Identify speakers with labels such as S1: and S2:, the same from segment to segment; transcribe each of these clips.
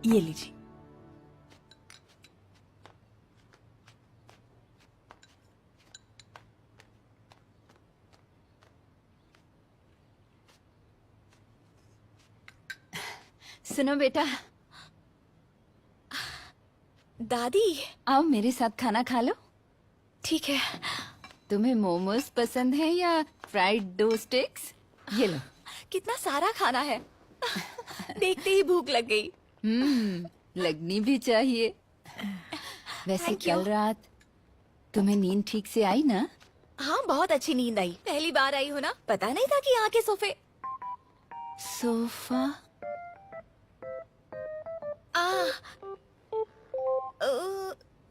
S1: ये लीजिए। सुनो बेटा,
S2: दादी।
S1: आओ मेरे साथ खाना खा लो।
S2: ठीक है।
S1: तुम्हें मोमोज पसंद है या फ्राइड डो स्टिक्स? ये लो।
S2: कितना सारा खाना है। देखते ही भूख लग गई।
S1: लगनी भी चाहिए। वैसे
S2: Thank you.
S1: कल रात तुम्हें नींद ठीक से आई ना?
S2: हाँ, बहुत अच्छी नींद आई। पहली बार आई हो ना, पता नहीं था कि यहाँ के सोफे।
S1: सोफा?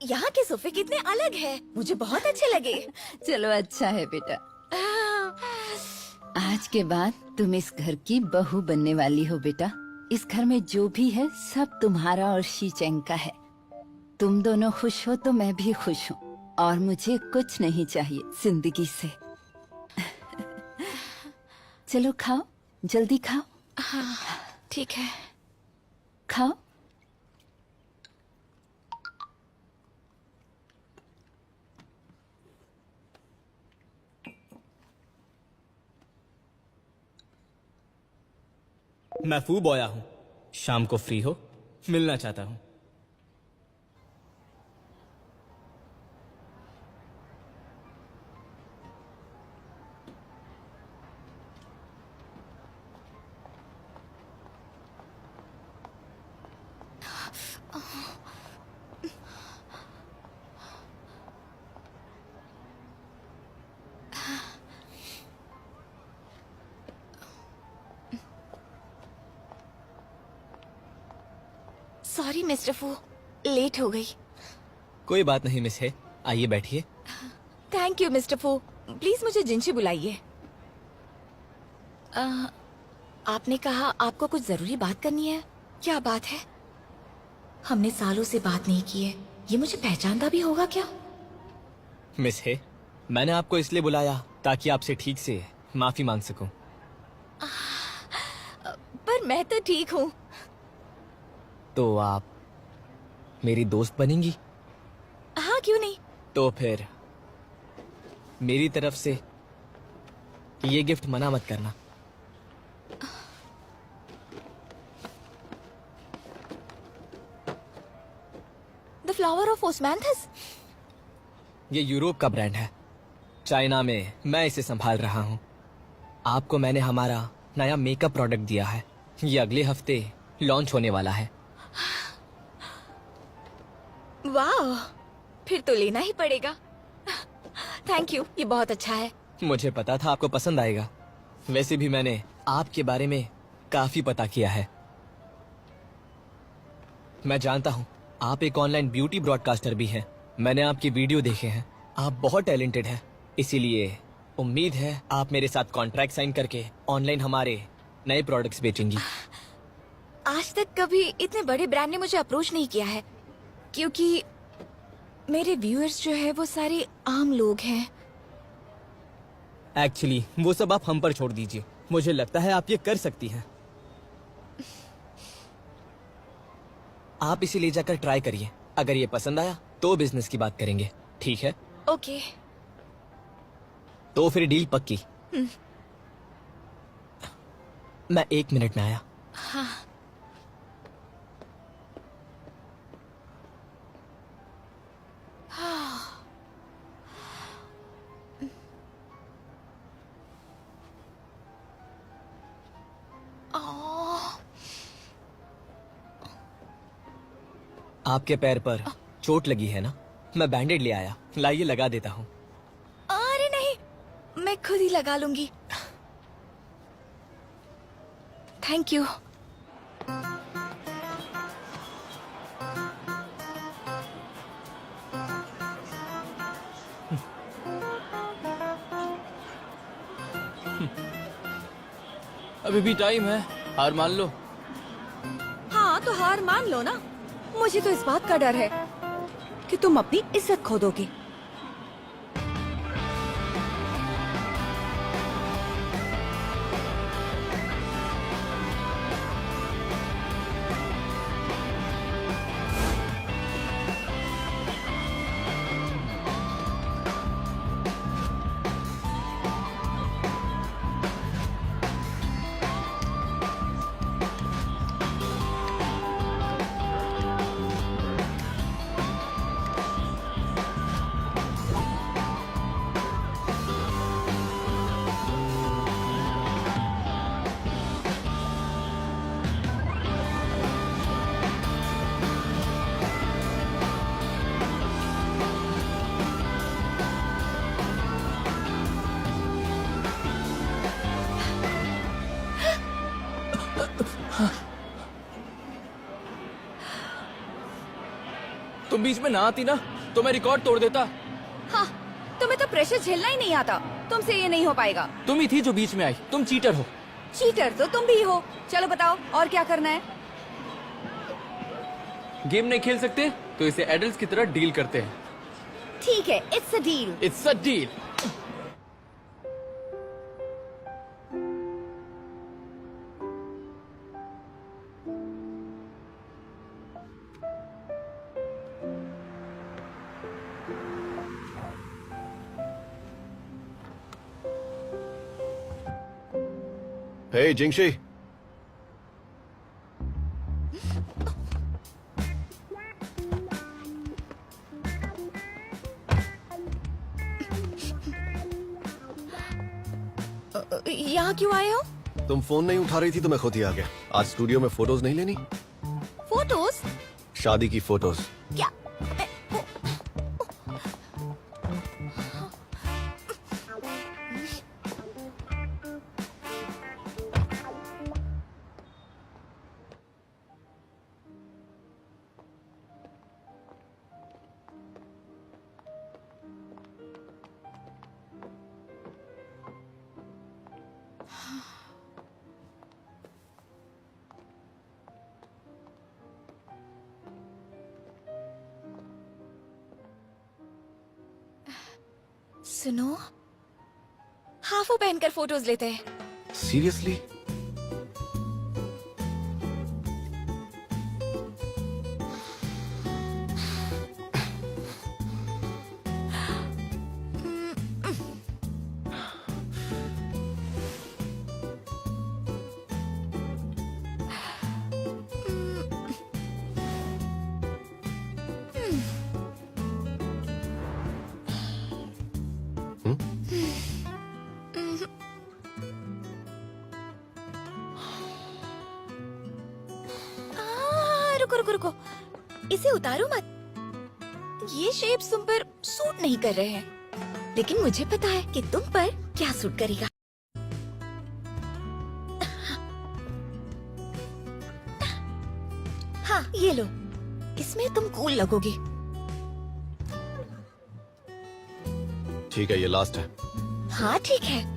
S2: यहाँ के सोफे कितने अलग हैं। मुझे बहुत अच्छे लगे।
S1: चलो अच्छा है बेटा। आज के बाद तुम इस घर की बहू बनने वाली हो बेटा। इस घर में जो भी है सब तुम्हारा और शीचेंग का है। तुम दोनों खुश हो तो मैं भी खुश हूँ और मुझे कुछ नहीं चाहिए जिंदगी से। चलो खाओ, जल्दी खाओ।
S2: हाँ, ठीक है।
S1: खाओ।
S3: मैं फूब आया हूँ। शाम को फ्री हो? मिलना चाहता हूँ।
S2: सॉरी मिस्टर फू, लेट हो गई।
S3: कोई बात नहीं मिस है, आइए बैठिए।
S2: थैंक यू मिस्टर फू। प्लीज मुझे जिनसे बुलाइए। आपने कहा आपको कुछ जरूरी बात करनी है। क्या बात है? हमने सालों से बात नहीं की है। ये मुझे पहचानता भी होगा क्या?
S3: मिस है, मैंने आपको इसलिए बुलाया ताकि आपसे ठीक से माफी मांग सकूं।
S2: पर मैं तो ठीक हूँ।
S3: तो आप मेरी दोस्त बनेंगी?
S2: हाँ, क्यों नहीं।
S3: तो फिर मेरी तरफ से ये गिफ्ट मना मत करना।
S2: The flower of osmanthus.
S3: ये यूरोप का ब्रांड है। चाइना में मैं इसे संभाल रहा हूँ। आपको मैंने हमारा नया मेकअप प्रोडक्ट दिया है। ये अगले हफ्ते लॉन्च होने वाला है।
S2: वाह, फिर तो लेना ही पड़ेगा। थैंक यू, ये बहुत अच्छा है।
S3: मुझे पता था आपको पसंद आएगा। वैसे भी मैंने आपके बारे में काफी पता किया है। मैं जानता हूँ आप एक ऑनलाइन ब्यूटी ब्रॉडकास्टर भी हैं। मैंने आपकी वीडियो देखे हैं। आप बहुत टैलेंटेड हैं। इसीलिए उम्मीद है आप मेरे साथ कॉन्ट्रैक्ट साइन करके ऑनलाइन हमारे नए प्रोडक्ट्स बेचेंगी।
S2: आज तक कभी इतने बड़े ब्रांड ने मुझे अप्रोच नहीं किया है, क्योंकि मेरे व्यूअर्स जो है वो सारे आम लोग हैं।
S3: एक्चुअली वो सब आप हम पर छोड़ दीजिए। मुझे लगता है आप ये कर सकती हैं। आप इसे ले जाकर ट्राई करिए। अगर ये पसंद आया तो बिजनेस की बात करेंगे, ठीक है?
S2: ओके।
S3: तो फिर डील पक्की। मैं 1 मिनट में आया।
S2: हाँ।
S3: आपके पैर पर चोट लगी है ना? मैं बैंडेड ले आया, लाइए लगा देता हूँ।
S2: अरे नहीं, मैं खुद ही लगा लूंगी। Thank you.
S4: अभी भी टाइम है, हार मान लो।
S2: हाँ, तो हार मान लो ना। मुझे तो इस बात का डर है कि तुम अपनी इज्जत खो दोगे।
S4: तुम बीच में ना आती ना तो मैं रिकॉर्ड तोड़ देता।
S2: हाँ, तुम्हें तो प्रेशर झेलना ही नहीं आता। तुमसे ये नहीं हो पाएगा।
S4: तुम ही थी जो बीच में आई। तुम चीटर हो।
S2: चीटर तो तुम भी हो। चलो बताओ और क्या करना है।
S4: गेम नहीं खेल सकते तो इसे एडल्ट्स की तरह डील करते हैं।
S2: ठीक है, it's a deal.
S4: It's a deal.
S5: Hey, Jingshi.
S2: यहाँ क्यों आए हो?
S5: तुम फोन नहीं उठा रही थी तो मैं खुद ही आ गया। आज स्टूडियो में फोटोज नहीं लेनी?
S2: फोटोज?
S5: शादी की फोटोज।
S2: क्या? सुनो, हाफू पहनकर फोटोज लेते हैं।
S5: सीरियसली?
S2: रुको रुको रुको, इसे उतारो मत। ये शेप्स तुम पर सूट नहीं कर रहे हैं, लेकिन मुझे पता है कि तुम पर क्या सूट करेगा। हाँ, ये लो, इसमें तुम कूल लगोगी।
S5: ठीक है, ये लास्ट है।
S2: हाँ ठीक है।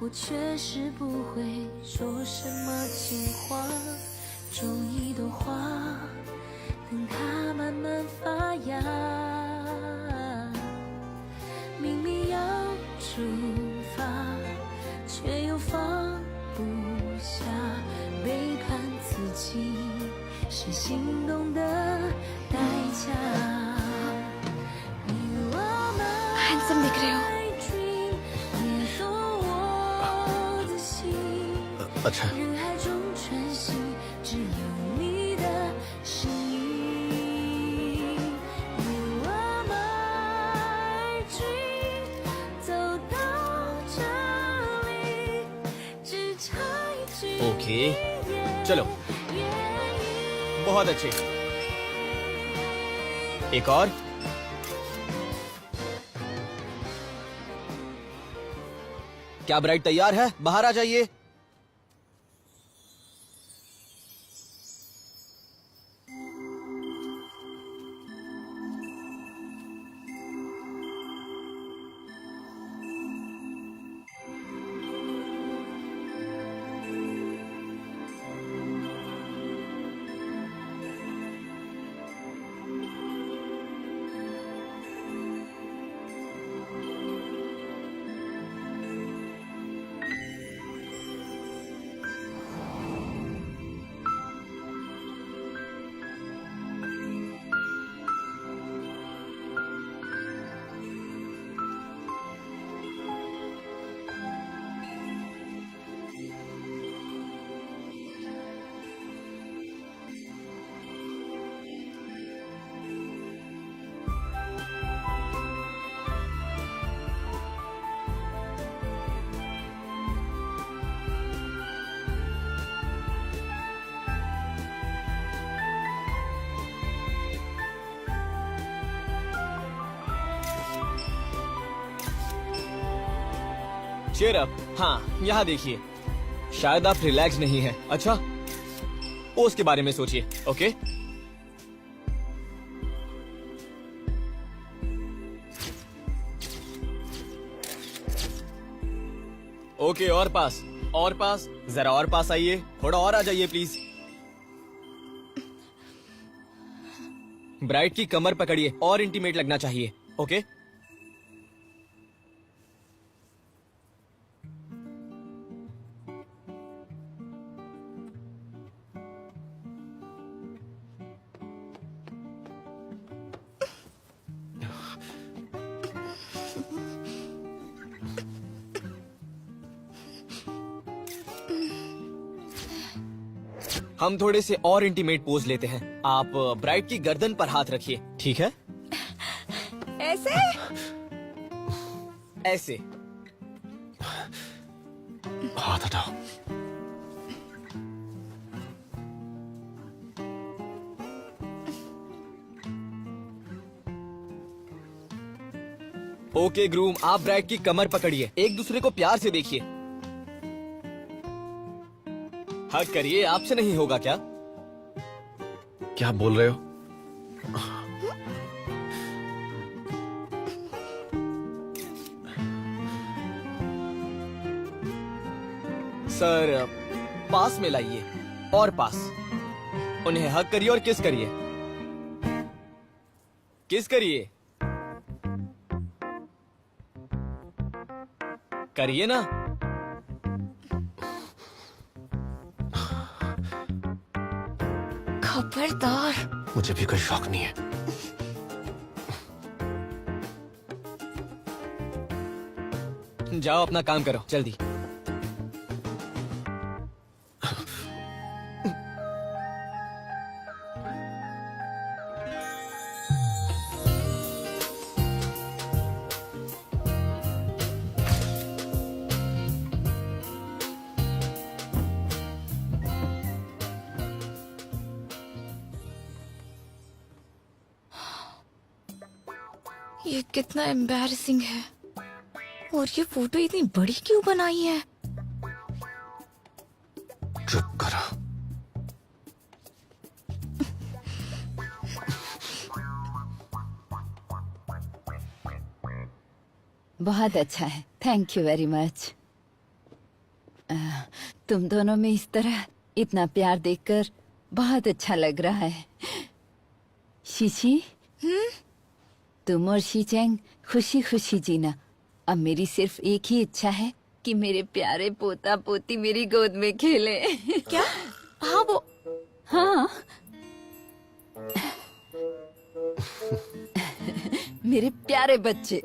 S6: 我确实不会说什么情话，种一朵花，等它慢慢发芽。明明要出发，却又放不下，背叛自己是心动的代价。
S2: हैंडसम दिख रहे हो।
S5: अच्छा।
S6: 人海中穿行，只有你的身影。You are my dream， 走到这里，只差一句。
S3: ओके, चलो, बहुत अच्छे। एक और। क्या ब्राइड तैयार है? बाहर आ जाइए। Cheer up. हाँ, यहाँ देखिए, शायद आप रिलैक्स नहीं हैं। अच्छा, पोज के बारे में सोचिए। ओके, ओके, और पास, और पास, जरा और पास आइए, थोड़ा और आ जाइए प्लीज। ब्राइड की कमर पकड़िए, और इंटीमेट लगना चाहिए। ओके, हम थोड़े से और इंटीमेट पोज लेते हैं। आप ब्राइड की गर्दन पर हाथ रखिए, ठीक है?
S2: ऐसे?
S3: ऐसे।
S5: हाथ हटाओ।
S3: ओके ग्रूम, आप ब्राइड की कमर पकड़िए, एक दूसरे को प्यार से देखिए। हग करिए, आपसे नहीं होगा क्या?
S5: क्या बोल रहे हो?
S3: सर, पास में लाइए, और पास। उन्हें हग करिए और किस करिए। किस करिए, करिए ना।
S2: खबरदार।
S5: मुझे भी कोई शौक नहीं है।
S3: जाओ अपना काम करो, जल्दी।
S2: ये कितना एम्बैरेसिंग है। और ये फोटो इतनी बड़ी क्यों बनाई है?
S5: चुप करो।
S1: बहुत अच्छा है, थैंक यू वेरी मच। तुम दोनों में इस तरह इतना प्यार देखकर बहुत अच्छा लग रहा है। शीशी, तुम और शीचेंग खुशी खुशी जीना। अब मेरी सिर्फ एक ही इच्छा है कि मेरे प्यारे पोता पोती मेरी गोद में खेले।
S2: क्या? हाँ वो।
S1: हाँ, मेरे प्यारे बच्चे।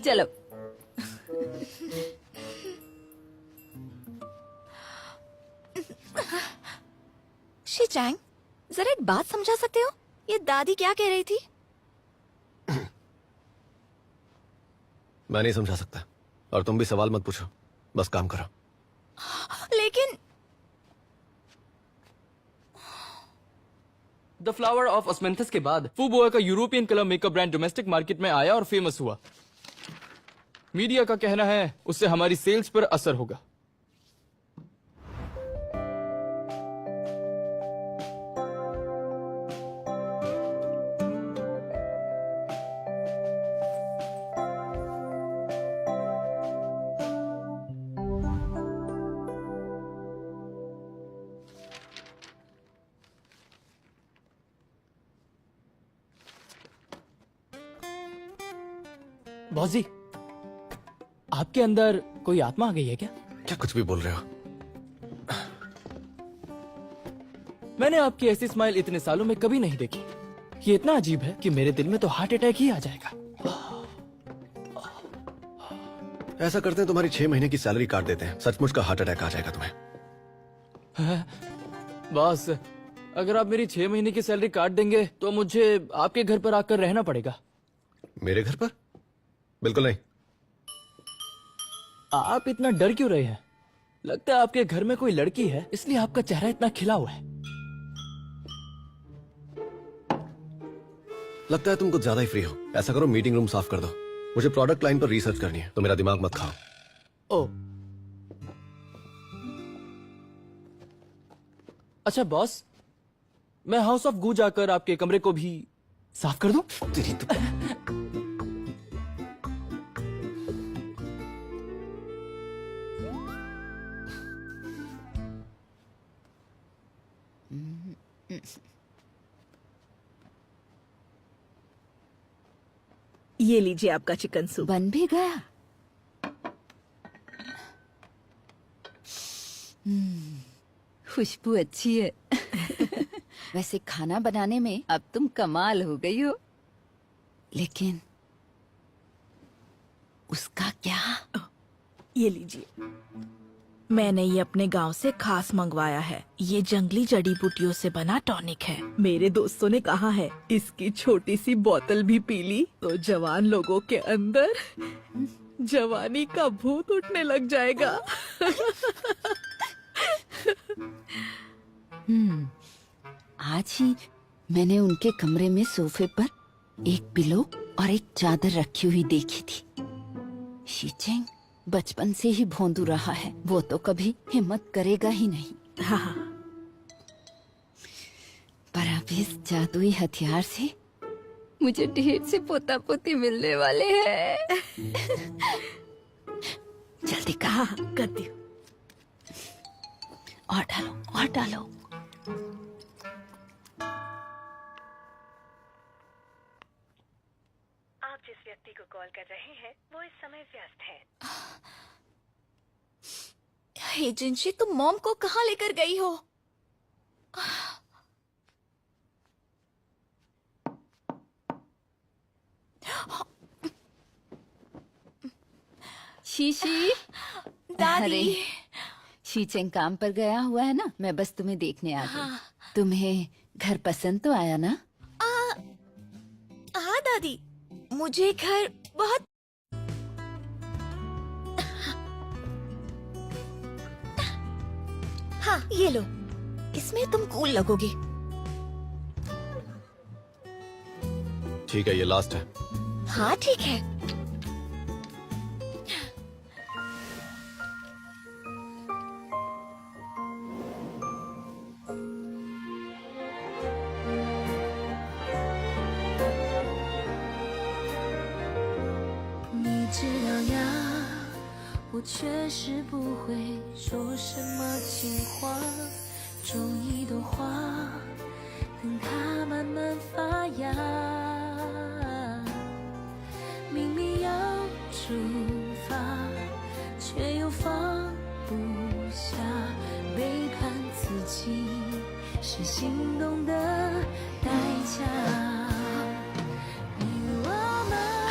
S1: चलो।
S2: शीचैंग, जरा एक बात समझा सकते हो? ये दादी क्या कह रही थी?
S5: मैं नहीं समझा सकता, और तुम भी सवाल मत पूछो, बस काम करो।
S2: लेकिन
S4: द फ्लावर ऑफ ऑस्मेंथस के बाद फूबोआ का European colour makeup brand domestic market में आया और फेमस हुआ। मीडिया का कहना है उससे हमारी सेल्स पर असर होगा। बॉस जी, आपके अंदर कोई आत्मा आ गई है क्या?
S5: क्या कुछ भी बोल रहे हो?
S4: मैंने आपकी ऐसी स्माइल इतने सालों में कभी नहीं देखी। ये इतना अजीब है कि मेरे दिल में तो हार्ट अटैक ही आ जाएगा।
S5: ऐसा करते हैं, तुम्हारी 6 महीने की सैलरी काट देते हैं, सचमुच का हार्ट अटैक आ जाएगा तुम्हें।
S4: बॉस, अगर आप मेरी 6 महीने की सैलरी काट देंगे तो मुझे आपके घर पर आकर रहना पड़ेगा।
S5: मेरे घर पर? बिल्कुल नहीं।
S4: आप इतना डर क्यों रहे हैं? लगता है आपके घर में कोई लड़की है, इसलिए आपका चेहरा इतना खिला हुआ है।
S5: लगता है तुम कुछ ज्यादा ही फ्री हो। ऐसा करो, मीटिंग रूम साफ कर दो। मुझे प्रोडक्ट लाइन पर रिसर्च करनी है, तो मेरा दिमाग मत खाओ।
S4: ओ अच्छा बॉस, मैं हाउस ऑफ गू जाकर आपके कमरे को भी साफ कर दूं?
S5: तेरी तो
S7: ये लीजिए आपका चिकन सूप।
S1: बन भी गया। खुशबू अच्छी है। वैसे खाना बनाने में अब तुम कमाल हो गई हो, लेकिन उसका क्या?
S7: ये लीजिए, मैंने ये अपने गांव से खास मंगवाया है। ये जंगली जड़ी बूटियों से बना टॉनिक है। मेरे दोस्तों ने कहा है इसकी छोटी सी बोतल भी पी ली तो जवान लोगों के अंदर जवानी का भूत उठने लग जाएगा।
S1: आज ही मैंने उनके कमरे में सोफे पर एक पिलो और एक चादर रखी हुई देखी थी। शीचेंग बचपन से ही भोंदू रहा है, वो तो कभी हिम्मत करेगा ही नहीं।
S7: हाँ,
S1: पर अब इस जादुई हथियार से मुझे ढेर से पोता पोती मिलने वाले हैं। जल्दी कहा,
S7: करती हूँ।
S1: और डालो और डालो।
S7: आप जिस व्यक्ति को कॉल कर रहे हैं वो इस समय व्यस्त है।
S2: हे जिंशी, तुम मॉम को कहाँ लेकर गई हो?
S1: शीशी,
S2: दादी।
S1: अरे, शीचेंग काम पर गया हुआ है ना, मैं बस तुम्हें देखने आ गई। तुम्हें घर पसंद तो आया ना?
S2: हाँ दादी, मुझे घर बहुत हाँ, ये लो, इसमें तुम कूल लगोगी।
S5: ठीक है, ये लास्ट है।
S2: हाँ ठीक है।
S6: 你知道呀，我确实不会说什么情话，种一朵花，等它慢慢发芽。明明要出发，却又放不下，背叛自己是心动的代价。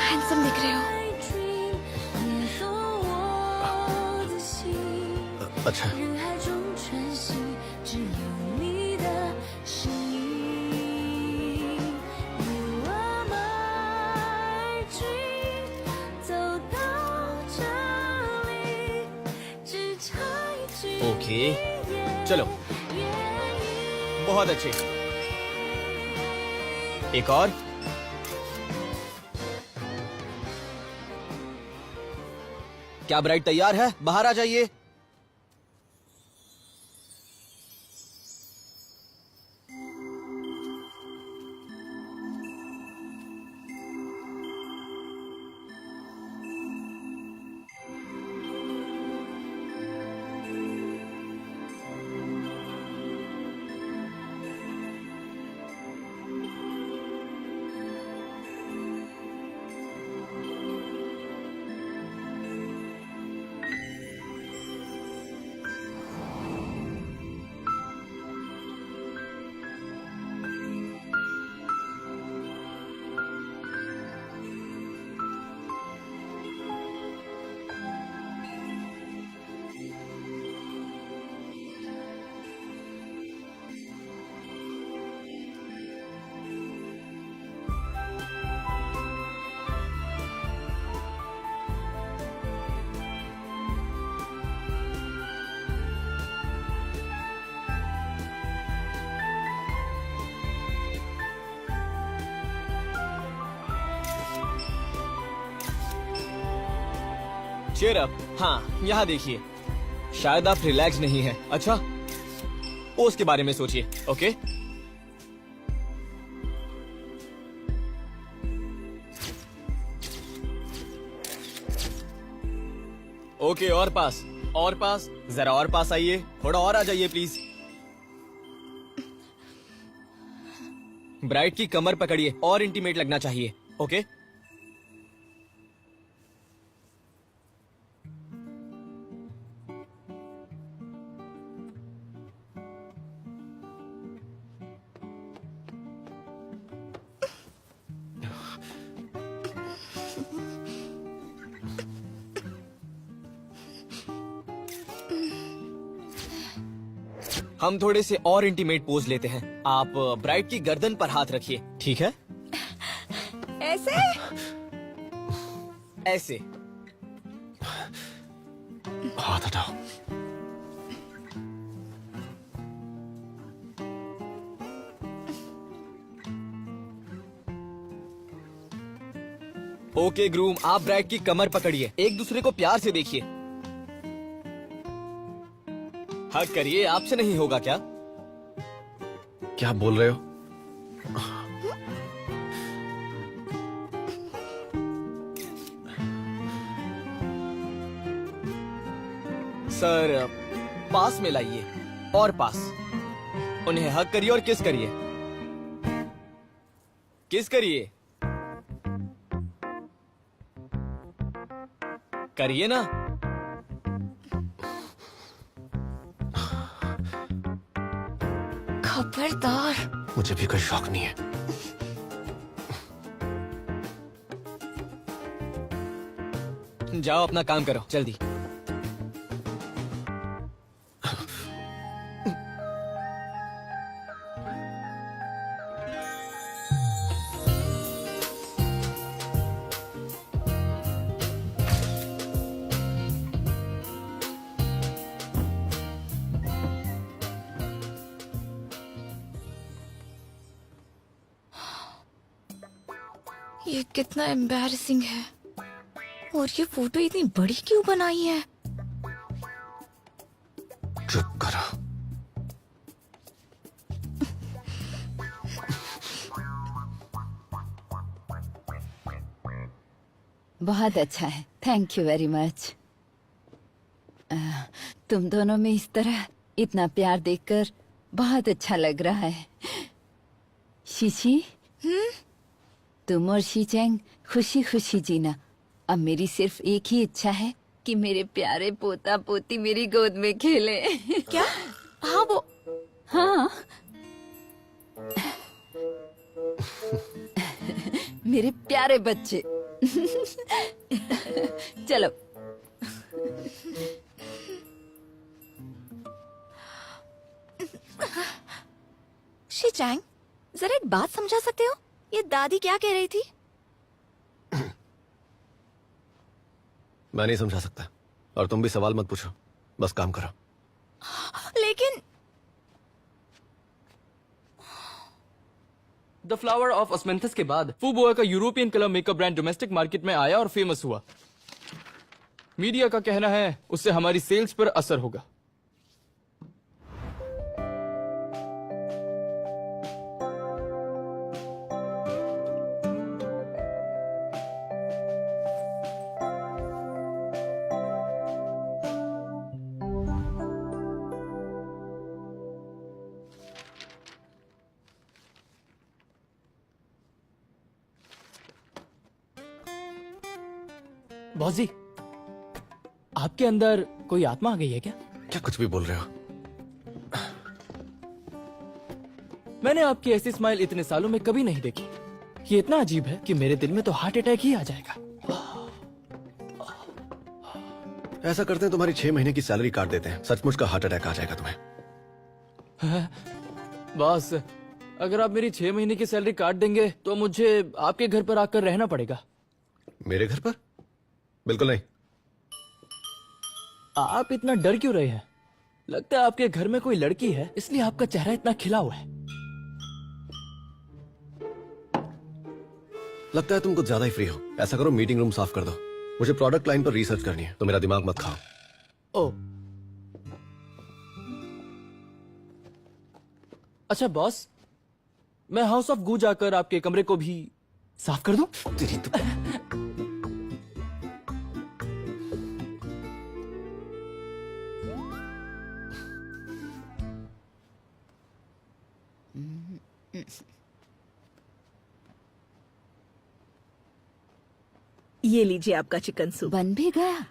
S2: हैंडसम दिख रहे हो।
S5: अच्छा,
S6: 人海中穿行，只有你的身影。You are my dream，走到这里，只差一句。
S3: ओके चलो, बहुत अच्छे। एक और। क्या ब्राइड तैयार है? बाहर आ जाइए। Cheer up. हाँ, यहाँ देखिए। शायद आप रिलैक्स नहीं हैं। अच्छा, उसके बारे में सोचिए। ओके, ओके, और पास, और पास, जरा और पास आइए, थोड़ा और आ जाइए प्लीज। ब्राइट की कमर पकड़िए, और इंटीमेट लगना चाहिए। ओके, हम थोड़े से और इंटीमेट पोज लेते हैं। आप ब्राइट की गर्दन पर हाथ रखिए, ठीक है?
S2: ऐसे?
S3: ऐसे।
S5: हाथ हटाओ।
S3: ओके ग्रूम, आप ब्राइट की कमर पकड़िए, एक दूसरे को प्यार से देखिए। हक करिए, आपसे नहीं होगा क्या?
S5: क्या बोल रहे हो?
S3: सर, पास में लाइए, और पास। उन्हें हक करिए और किस करिए। किस करिए, करिए ना।
S2: खबरदार।
S5: मुझे भी कोई शौक नहीं है।
S3: जाओ अपना काम करो, जल्दी।
S2: ये कितना एम्बैरेसिंग है। और ये फोटो इतनी बड़ी क्यों बनाई है?
S5: चुप करो।
S1: बहुत अच्छा है, थैंक यू वेरी मच। तुम दोनों में इस तरह इतना प्यार देखकर बहुत अच्छा लग रहा है। शीशी, तुम और शीचेंग खुशी खुशी जीना। अब मेरी सिर्फ एक ही इच्छा है कि मेरे प्यारे पोता पोती मेरी गोद में खेले।
S2: क्या? हाँ वो।
S1: हाँ। मेरे प्यारे बच्चे। चलो।
S2: शीचैंग, जरा एक बात समझा सकते हो? ये दादी क्या कह रही थी?
S5: मैं नहीं समझा सकता, और तुम भी सवाल मत पूछो, बस काम करो।
S2: लेकिन
S4: द फ्लावर ऑफ ऑस्मेंथस के बाद फूबोआ का European colour makeup brand domestic market में आया और फेमस हुआ। मीडिया का कहना है उससे हमारी सेल्स पर असर होगा। बॉस जी, आपके अंदर कोई आत्मा आ गई है क्या?
S5: क्या कुछ भी बोल रहे हो?
S4: मैंने आपकी ऐसी स्माइल इतने सालों में कभी नहीं देखी। ये इतना अजीब है कि मेरे दिल में तो हार्ट अटैक ही आ जाएगा।
S5: ऐसा करते हैं, तुम्हारी 6 महीने की सैलरी काट देते हैं। सचमुच का हार्ट अटैक आ जाएगा तुम्हें।
S4: बॉस, अगर आप मेरी 6 महीने की सैलरी काट देंगे तो मुझे आपके घर पर आकर रहना पड़ेगा।
S5: मेरे घर पर? बिल्कुल नहीं।
S4: आप इतना डर क्यों रहे हैं? लगता है आपके घर में कोई लड़की है, इसलिए आपका चेहरा इतना खिला हुआ है।
S5: लगता है तुम कुछ ज्यादा ही फ्री हो। ऐसा करो, मीटिंग रूम साफ कर दो। मुझे प्रोडक्ट लाइन पर रिसर्च करनी है, तो मेरा दिमाग मत खाओ।
S4: ओ अच्छा बॉस, मैं हाउस ऑफ गू जाकर आपके कमरे को भी साफ कर दूं?
S5: तेरी तो
S7: ये लीजिए आपका चिकन सूप।
S1: बन भी गया।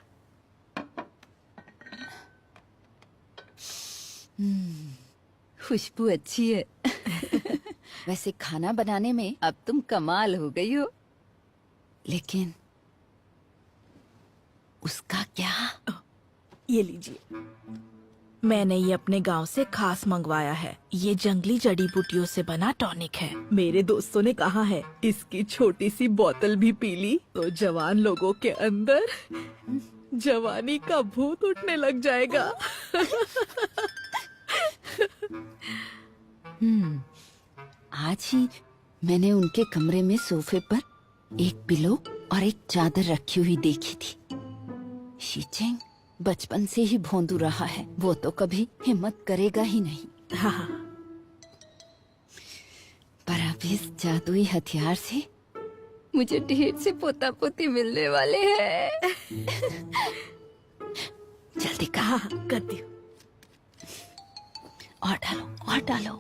S1: खुशबू अच्छी है। वैसे खाना बनाने में अब तुम कमाल हो गई हो, लेकिन उसका क्या?
S7: ये लीजिए, मैंने ये अपने गांव से खास मंगवाया है। ये जंगली जड़ी बूटियों से बना टॉनिक है। मेरे दोस्तों ने कहा है इसकी छोटी सी बोतल भी पी ली तो जवान लोगों के अंदर जवानी का भूत उठने लग जाएगा।
S1: आज ही मैंने उनके कमरे में सोफे पर एक पिलो और एक चादर रखी हुई देखी थी। शीचेंग बचपन से ही भोंदू रहा है, वो तो कभी हिम्मत करेगा ही नहीं।
S7: हाँ,
S1: पर अब इस जादुई हथियार से मुझे ढेर से पोता पोती मिलने वाले हैं। जल्दी कहा,
S7: हाँ, करती हूँ।
S1: और डालो और डालो।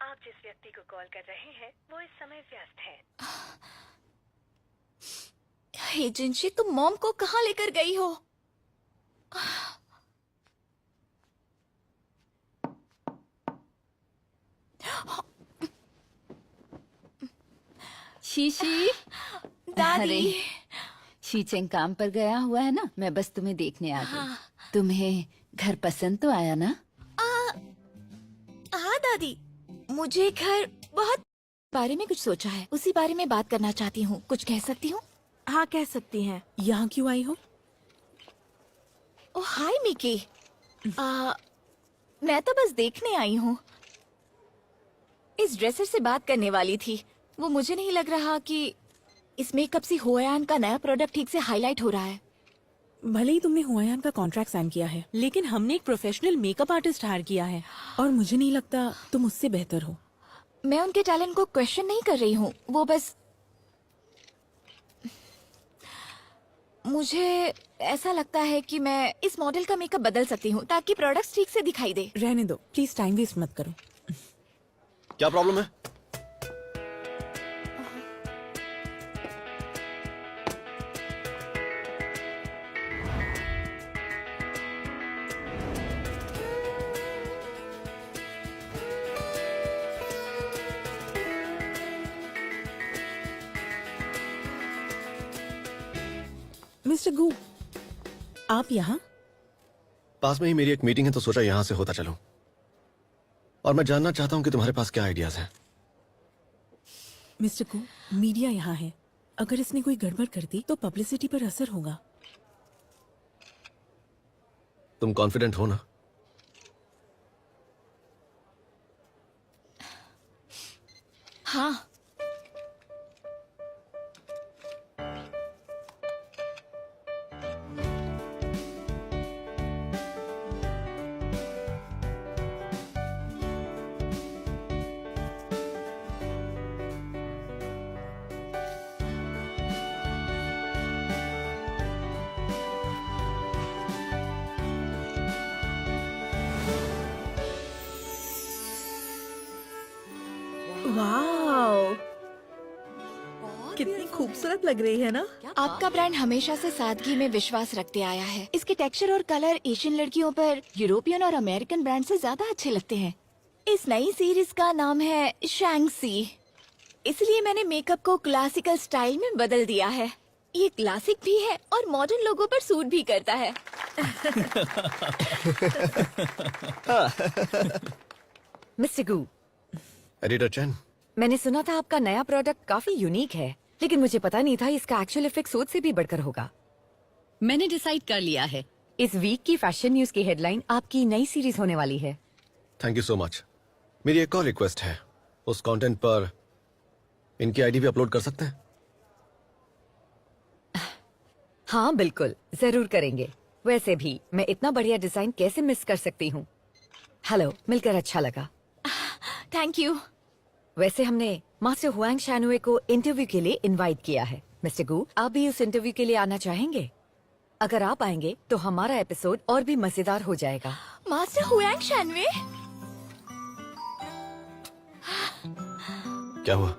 S8: आप जिस व्यक्ति को कॉल कर रहे हैं वो इस समय व्यस्त है।
S2: हे जिंशी, तुम मॉम को कहाँ लेकर गई हो?
S1: शीशी,
S2: दादी।
S1: अरे, शीचेंग काम पर गया हुआ है ना, मैं बस तुम्हें देखने आ गई। तुम्हें घर पसंद तो आया ना?
S2: हाँ दादी, मुझे घर बहुत बारे में कुछ सोचा है, उसी बारे में बात करना चाहती हूँ। कुछ कह सकती हूँ?
S7: हाँ, कह सकती हैं। यहाँ क्यों आई हो?
S2: ओह हाय मिकी। मैं तो बस देखने आई हूँ। इस ड्रेसर से बात करने वाली थी। वो मुझे नहीं लग रहा कि इस मेकअप से हुआयान का नया प्रोडक्ट ठीक से हाईलाइट हो रहा है।
S9: भले ही तुमने हुआयान का कॉन्ट्रैक्ट साइन किया है, लेकिन हमने एक प्रोफेशनल मेकअप आर्टिस्ट हायर किया है और मुझे नहीं लगता तुम उससे बेहतर हो।
S2: मैं उनके टैलेंट को क्वेश्चन नहीं कर रही हूँ, वो बस मुझे ऐसा लगता है कि मैं इस मॉडल का मेकअप बदल सकती हूँ ताकि प्रोडक्ट्स ठीक से दिखाई दे।
S9: रहने दो, प्लीज टाइम वेस्ट मत करो।
S5: क्या प्रॉब्लम है?
S9: मिस्टर गू, आप यहाँ?
S5: पास में ही मेरी एक मीटिंग है तो सोचा यहां से होता चलूं। और मैं जानना चाहता हूं कि तुम्हारे पास क्या आइडियाज हैं।
S9: मिस्टर गू, मीडिया यहाँ है। अगर इसने कोई गड़बड़ कर दी तो पब्लिसिटी पर असर होगा।
S5: तुम कॉन्फिडेंट हो ना?
S2: हाँ,
S7: वाह, कितनी खूबसूरत लग रही है ना?
S2: आपका ब्रांड हमेशा से सादगी में विश्वास रखते आया है। इसके टेक्सचर और कलर एशियन लड़कियों पर यूरोपियन और अमेरिकन ब्रांड से ज्यादा अच्छे लगते हैं। इस नई सीरीज का नाम है शैंगसी, इसलिए मैंने मेकअप को क्लासिकल स्टाइल में बदल दिया है। ये क्लासिक भी है और मॉडर्न लोगों पर सूट भी करता है।
S10: मिस्टर गू,
S5: एडिटर चैन,
S10: मैंने सुना था आपका नया प्रोडक्ट काफी यूनिक है, लेकिन मुझे पता नहीं था इसका एक्चुअल इफेक्ट सोच से भी बढ़कर होगा।
S1: मैंने डिसाइड कर लिया है।
S10: इस वीक की फैशन न्यूज की हेडलाइन आपकी नई सीरीज होने वाली है।
S5: Thank you so much. मेरी एक और रिक्वेस्ट है। उस कंटेंट पर इनकी आईडी भी अपलोड कर सकते हैं?
S10: हाँ बिल्कुल, जरूर करेंगे। वैसे भी मैं इतना बढ़िया डिजाइन कैसे मिस कर सकती हूँ। हेलो, मिलकर अच्छा लगा।
S2: Thank you.
S10: वैसे हमने मास्टर हुआंग शानुए को इंटरव्यू के लिए इनवाइट किया है। मिस्टर गू, आप भी उस इंटरव्यू के लिए आना चाहेंगे? अगर आप आएंगे तो हमारा एपिसोड और भी मजेदार हो जाएगा।
S2: Master Huang Shanwei?
S5: क्या हुआ?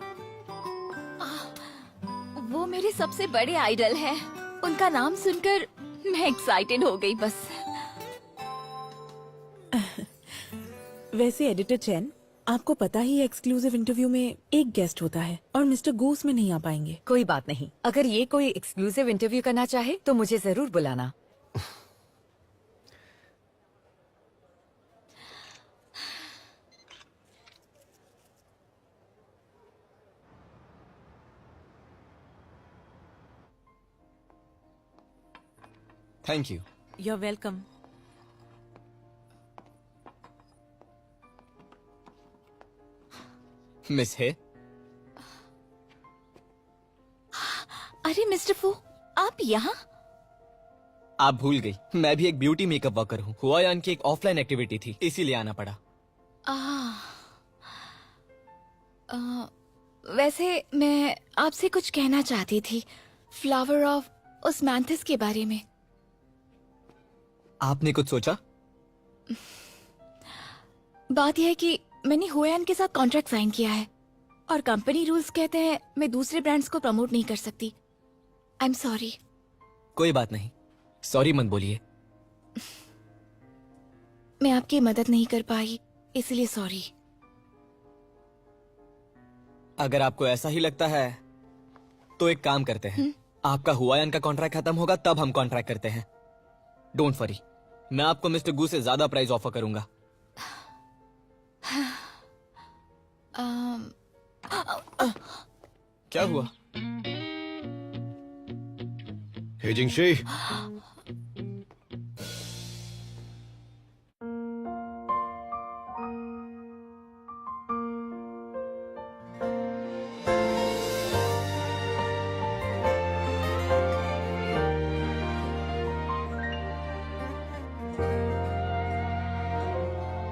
S2: वो मेरे सबसे बड़े आइडल हैं। उनका नाम सुनकर मैं एक्साइटेड हो गई बस।
S9: वैसे एडिटर चैन, आपको पता ही है एक्सक्लूसिव इंटरव्यू में एक गेस्ट होता है और मिस्टर गूस में नहीं आ पाएंगे।
S10: कोई बात नहीं, अगर ये कोई एक्सक्लूसिव इंटरव्यू करना चाहे तो मुझे जरूर बुलाना।
S3: Thank you.
S9: You are welcome.
S3: Miss है।
S2: अरे मिस्टर फू, आप यहाँ?
S3: आप भूल गई, मैं भी एक ब्यूटी मेकअप वर्कर हूँ। हुआयान की एक ऑफलाइन एक्टिविटी थी, इसीलिए आना पड़ा।
S2: वैसे मैं आपसे कुछ कहना चाहती थी, फ्लावर ऑफ ओस्मांथिस के बारे में।
S3: आपने कुछ सोचा?
S2: बात यह है कि मैंने हुआयान के साथ कॉन्ट्रैक्ट साइन किया है और कंपनी रूल्स कहते हैं मैं दूसरे ब्रांड्स को प्रमोट नहीं कर सकती। I am sorry.
S3: कोई बात नहीं, सॉरी मत बोलिए।
S2: मैं आपकी मदद नहीं कर पाई, इसलिए सॉरी।
S3: अगर आपको ऐसा ही लगता है तो एक काम करते हैं, आपका हुआयान का कॉन्ट्रैक्ट खत्म होगा तब हम कॉन्ट्रैक्ट करते हैं। डोंट वरी, मैं आपको मिस्टर गू से ज्यादा प्राइस ऑफर करूंगा। क्या हुआ?
S5: हे जिंगशी,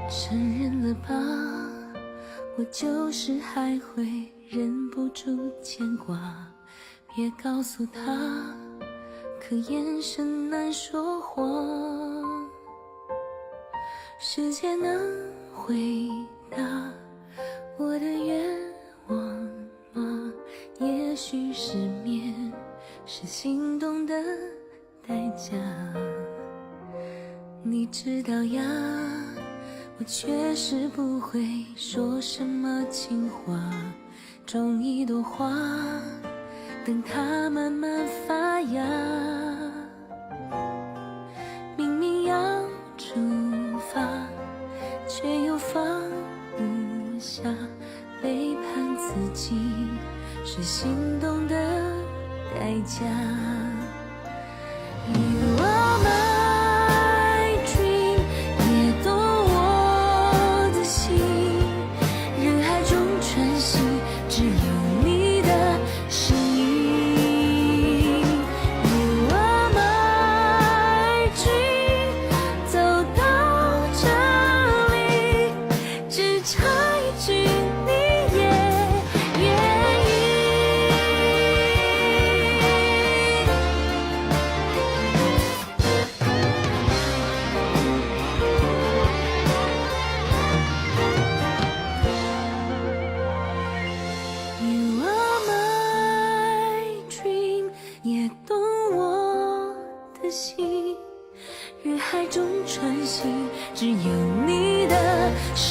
S6: 承认了吧，我就是还会忍不住牵挂。别告诉他，可眼神难说谎。时间能回答我的愿望吗？也许失眠是心动的代价。你知道呀，我确实不会说什么情话，种一朵花，等它慢慢发芽。明明要出发，却又放不下，背叛自己是心动的代价。You are my dream， 也懂我的心，人海中穿行，只有你的身影。You are my dream， 走到这里，只差一句你也愿意。You are my dream， 也懂我的心，人海中穿行，只有你的身